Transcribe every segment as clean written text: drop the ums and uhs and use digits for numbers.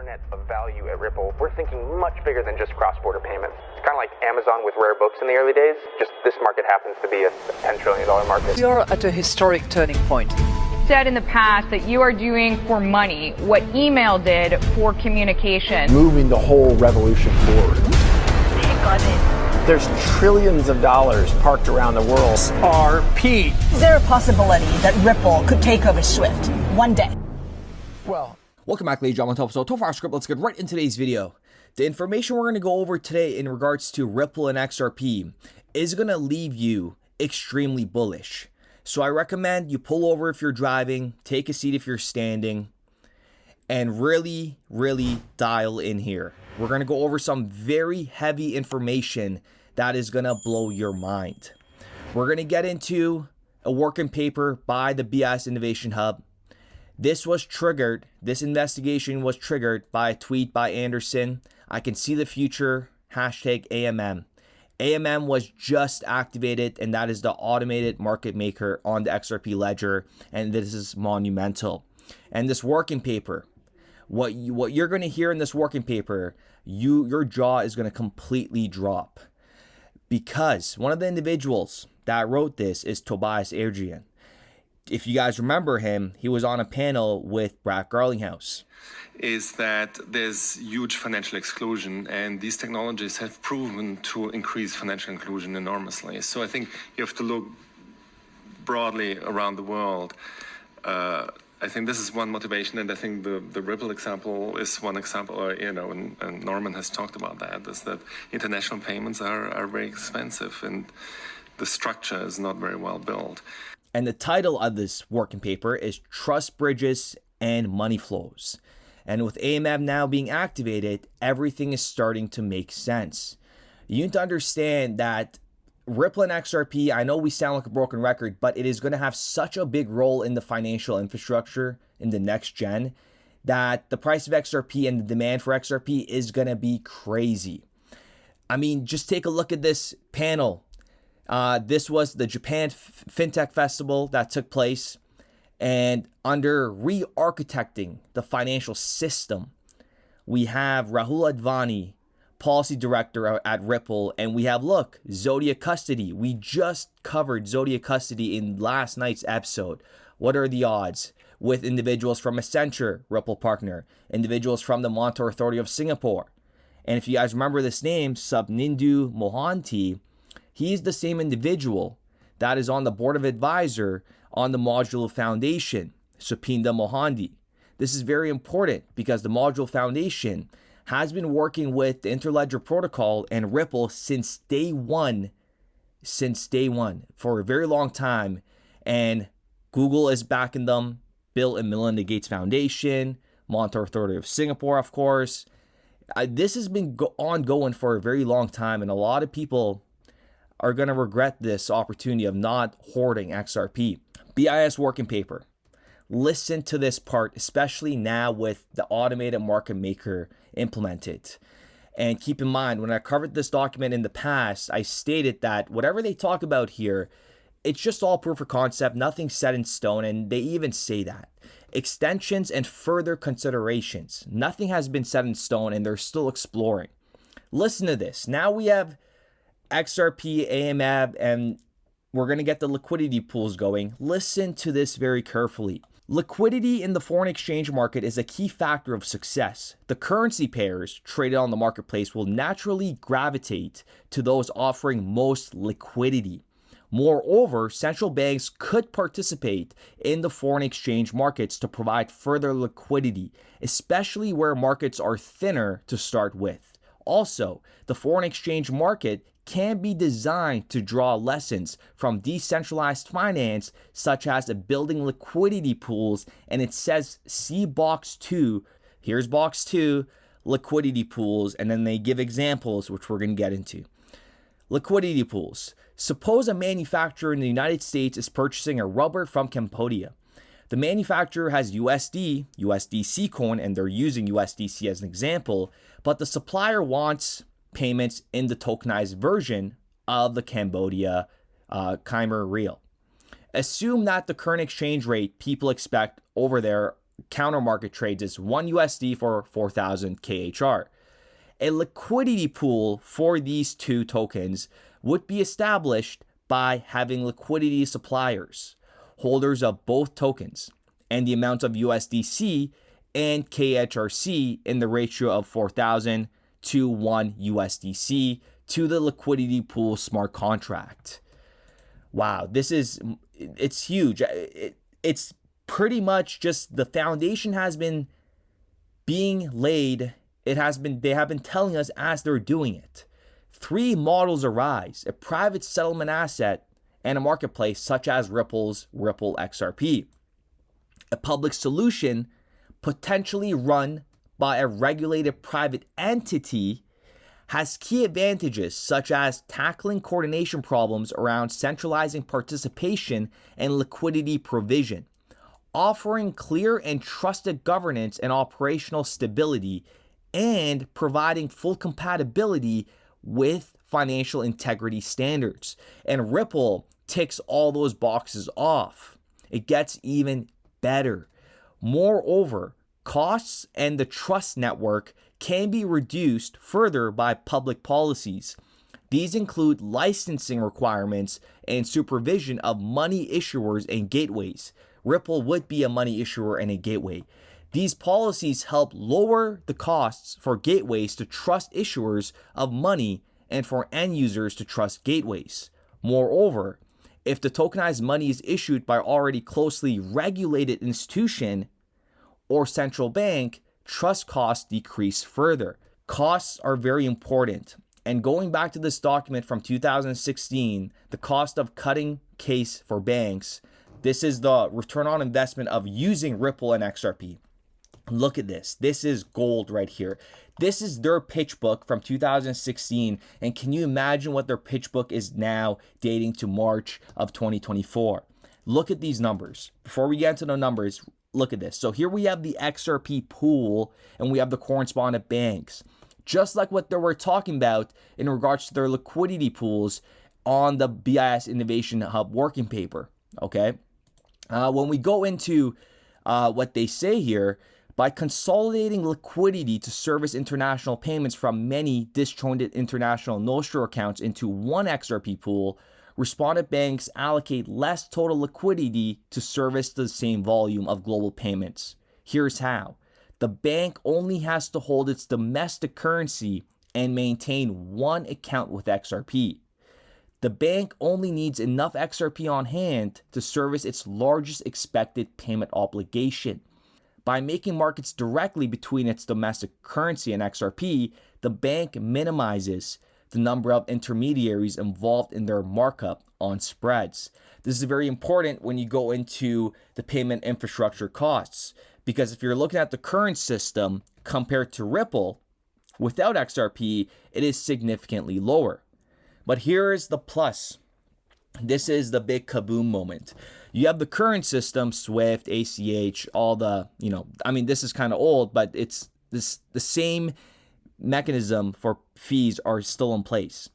internet of value at Ripple, we're thinking much bigger than just cross-border payments. It's kind of like Amazon with rare books in the early days, just this market happens to be a $10 trillion market. We are at a historic turning point. Said in the past that you are doing for money what email did for communication. Moving the whole revolution forward. Take on it. There's trillions of dollars parked around the world. XRP. Is there a possibility that Ripple could take over SWIFT one day? Well, welcome back, ladies and gentlemen, to episode 2 of our script. Let's get right into today's video. The information we're going to go over today in regards to Ripple and XRP is going to leave you extremely bullish. So I recommend you pull over if you're driving, take a seat if you're standing, and really dial in here. We're going to go over some very heavy information that is going to blow your mind. We're going to get into a working paper by the BIS Innovation Hub. This investigation was triggered by a tweet by Anderson. I can see the future, hashtag AMM. AMM was just activated, and that is the automated market maker on the XRP ledger, and this is monumental. And this working paper, what you're going to hear in this working paper, your jaw is going to completely drop, because one of the individuals that wrote this is Tobias Adrian. If you guys remember him, he was on a panel with Brad Garlinghouse. Is that there's huge financial exclusion, and these technologies have proven to increase financial inclusion enormously. So I think you have to look broadly around the world. I think this is one motivation, and I think the Ripple example is one example, and Norman has talked about that, is that international payments are very expensive, and the structure is not very well built. And the title of this working paper is Trust Bridges and Money Flows. And with AMM now being activated, everything is starting to make sense. You need to understand that Ripple and XRP, I know we sound like a broken record, but it is going to have such a big role in the financial infrastructure in the next gen that the price of XRP and the demand for XRP is going to be crazy. I mean, just take a look at this panel. This was the Japan FinTech Festival that took place, and under re-architecting the financial system, we have Rahul Advani, policy director at Ripple, and we have, Zodiac Custody. We just covered Zodiac Custody in last night's episode. What are the odds? With individuals from Accenture, Ripple partner, individuals from the Monetary Authority of Singapore. And if you guys remember this name, Subnindu Mohanty, he's the same individual that is on the board of advisor on the Modular Foundation, Supinda Mohanty. This is very important because the Modular Foundation has been working with the Interledger Protocol and Ripple since day one, for a very long time. And Google is backing them, Bill and Melinda Gates Foundation, Monetary Authority of Singapore, of course. This has been ongoing for a very long time, and a lot of people are going to regret this opportunity of not hoarding XRP. BIS working paper. Listen to this part, especially now with the automated market maker implemented. And keep in mind, when I covered this document in the past, I stated that whatever they talk about here, it's just all proof of concept, nothing set in stone, and they even say that. Extensions and further considerations. Nothing has been set in stone, and they're still exploring. Listen to this. Now we have XRP, AMM, and we're going to get the liquidity pools going. Listen to this very carefully. Liquidity in the foreign exchange market is a key factor of success. The currency pairs traded on the marketplace will naturally gravitate to those offering most liquidity. Moreover, central banks could participate in the foreign exchange markets to provide further liquidity, especially where markets are thinner to start with. Also, the foreign exchange market can be designed to draw lessons from decentralized finance, such as building liquidity pools, and it says see box 2. Here's box 2, liquidity pools, and then they give examples, which we're going to get into. Liquidity pools. Suppose a manufacturer in the United States is purchasing a rubber from Cambodia. The manufacturer has USDC coin, and they're using USDC as an example, but the supplier wants payments in the tokenized version of the Cambodia Khmer Real. Assume that the current exchange rate people expect over there counter market trades is 1 USD for 4,000 KHR. A liquidity pool for these two tokens would be established by having liquidity suppliers, holders of both tokens, and the amount of USDC and KHRC in the ratio of 4,000 to 1 USDC to the liquidity pool smart contract. Wow, it's huge. It's pretty much just the foundation has been being laid. They have been telling us as they're doing it. 3 models arise: a private settlement asset and a marketplace such as Ripple's Ripple XRP. A public solution potentially run by a regulated private entity has key advantages such as tackling coordination problems around centralizing participation and liquidity provision, offering clear and trusted governance and operational stability, and providing full compatibility with financial integrity standards. And Ripple ticks all those boxes off. It gets even better. Moreover, costs and the trust network can be reduced further by public policies. These include licensing requirements and supervision of money issuers and gateways. Ripple would be a money issuer and a gateway. These policies help lower the costs for gateways to trust issuers of money and for end users to trust gateways. Moreover, if the tokenized money is issued by already closely regulated institution or central bank, trust costs decrease further. Costs are very important. And going back to this document from 2016, the cost of cutting case for banks, this is the return on investment of using Ripple and XRP. Look at this. This is gold right here. This is their pitch book from 2016. And can you imagine what their pitch book is now, dating to March of 2024? Look at these numbers. Before we get into the numbers, look at this. So here we have the XRP pool and we have the correspondent banks. Just like what they were talking about in regards to their liquidity pools on the BIS Innovation Hub working paper. Okay. When we go into what they say here, by consolidating liquidity to service international payments from many disjointed international Nostro accounts into one XRP pool, respondent banks allocate less total liquidity to service the same volume of global payments. Here's how. The bank only has to hold its domestic currency and maintain one account with XRP. The bank only needs enough XRP on hand to service its largest expected payment obligation. By making markets directly between its domestic currency and XRP, the bank minimizes the number of intermediaries involved in their markup on spreads. This is very important when you go into the payment infrastructure costs, because if you're looking at the current system compared to Ripple, without XRP, it is significantly lower. But here is the plus. This is the big kaboom moment. You have the current system, SWIFT, ACH, all the, this is kind of old, but it's the same mechanism for fees are still in place.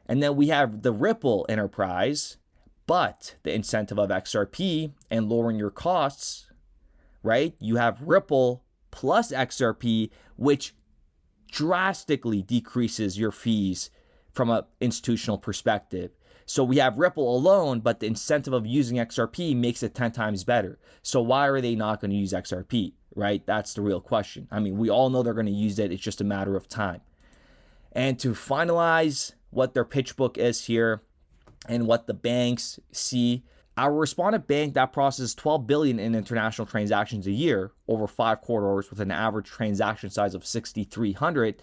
And then we have the Ripple enterprise, but the incentive of XRP and lowering your costs, right? You have Ripple plus XRP, which drastically decreases your fees from an institutional perspective. So we have Ripple alone, but the incentive of using XRP makes it 10 times better. So why are they not going to use XRP, right? That's the real question. I mean, we all know they're going to use it. It's just a matter of time. And to finalize what their pitch book is here and what the banks see, our respondent bank that processes 12 billion in international transactions a year over 5 corridors with an average transaction size of 6,300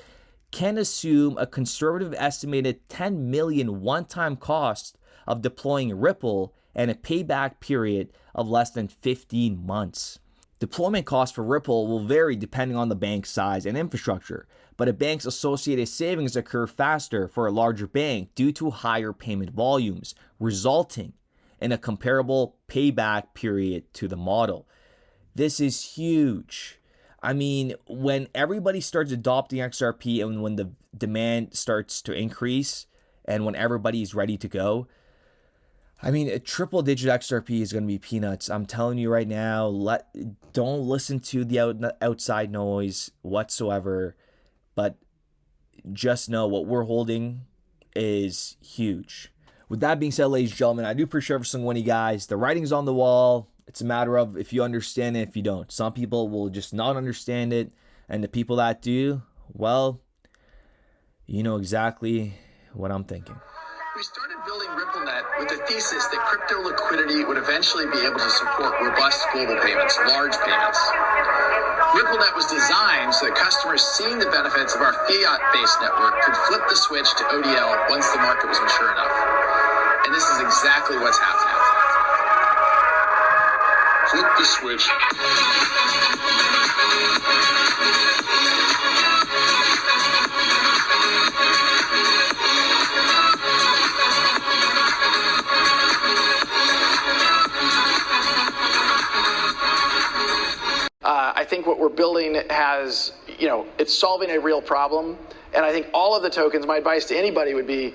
can assume a conservative estimated 10 million one-time cost of deploying Ripple and a payback period of less than 15 months. Deployment costs for Ripple will vary depending on the bank's size and infrastructure, but a bank's associated savings occur faster for a larger bank due to higher payment volumes, resulting in a comparable payback period to the model. This is huge. I mean, when everybody starts adopting XRP and when the demand starts to increase and when everybody's ready to go, I mean, a triple digit XRP is going to be peanuts. I'm telling you right now, don't listen to the outside noise whatsoever, but just know what we're holding is huge. With that being said, ladies and gentlemen, I do appreciate every single one of you guys. The writing's on the wall. It's a matter of if you understand it, if you don't. Some people will just not understand it, and the people that do, well, you know exactly what I'm thinking. We started building RippleNet with the thesis that crypto liquidity would eventually be able to support robust global payments, large payments. RippleNet was designed so that customers seeing the benefits of our fiat-based network could flip the switch to ODL once the market was mature enough. And this is exactly what's happening. Flip the switch. I think what we're building has, it's solving a real problem. And I think all of the tokens, my advice to anybody would be,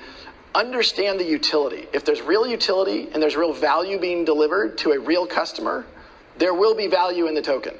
understand the utility. If there's real utility and there's real value being delivered to a real customer, there will be value in the token.